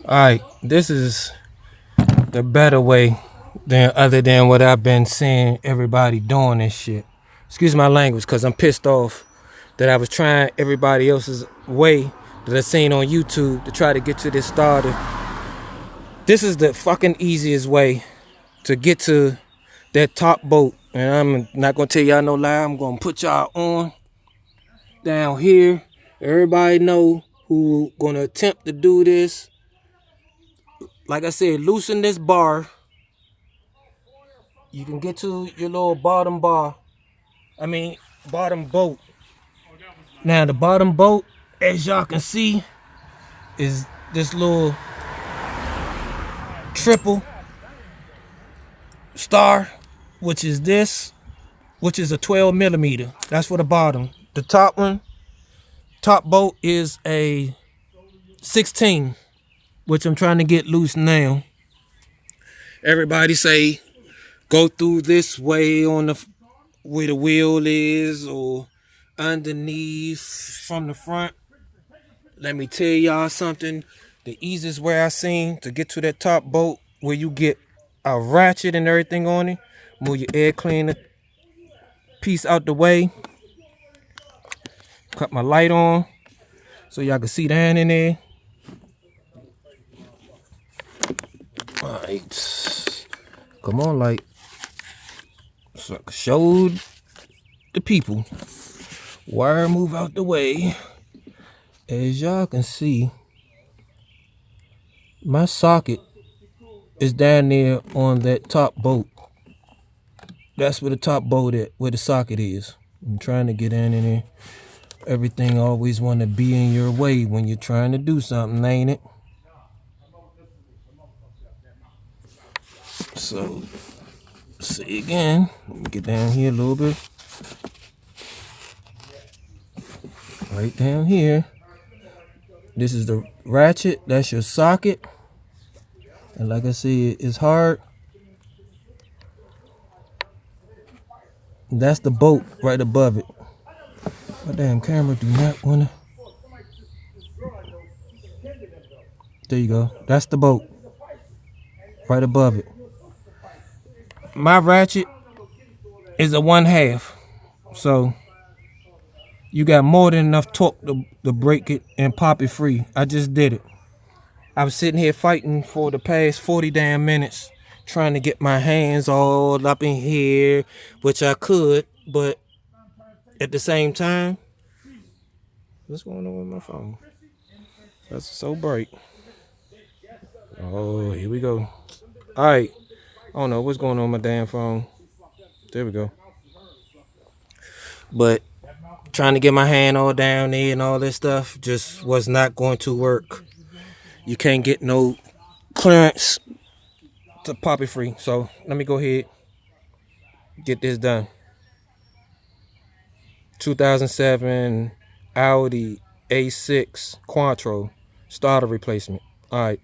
Alright, this is the better way than other than what I've been seeing everybody doing this shit. Excuse my language, cause I'm pissed off that I was trying everybody else's way that I seen on YouTube to try to get to this starter. This is the fucking easiest way to get to that top boat. And I'm not gonna tell y'all no lie, I'm gonna put y'all on down here. Everybody know who gonna attempt to do this. Like I said, loosen this bar. You can get to your little bottom boat. Now the bottom boat, as y'all can see, is this little triple star, which is a 12 millimeter. That's for the bottom. The top boat is a 16, which I'm trying to get loose now. Everybody say go through this way on the where the wheel is or underneath from the front. Let me tell y'all something. The easiest way I seen to get to that top boat where you get a ratchet and everything on it. Move your air cleaner piece out the way. Cut my light on so y'all can see down in there. Alright. Come on, light. So I can show the people. Wire move out the way. As y'all can see, my socket is down there on that top boat. That's where the top boat at, where the socket is. I'm trying to get in there. Everything always want to be in your way when you're trying to do something, ain't it? So, see again. Let me get down here a little bit. Right down here. This is the ratchet. That's your socket. And like I said, it's hard. That's the boat right above it. My damn camera do not want to. There you go. That's the boat right above it. My ratchet is a 1/2. So you got more than enough torque to break it and pop it free. I just did it. I was sitting here fighting for the past 40 damn minutes trying to get my hands all up in here, which I could, but at the same time, what's going on with my phone? That's so bright. Oh, here we go. All right. I don't know what's going on with my damn phone. There we go. But trying to get my hand all down there and all this stuff just was not going to work. You can't get no clearance to pop it free. So let me go ahead get this done. 2007 Audi A6 Quattro starter replacement. All right.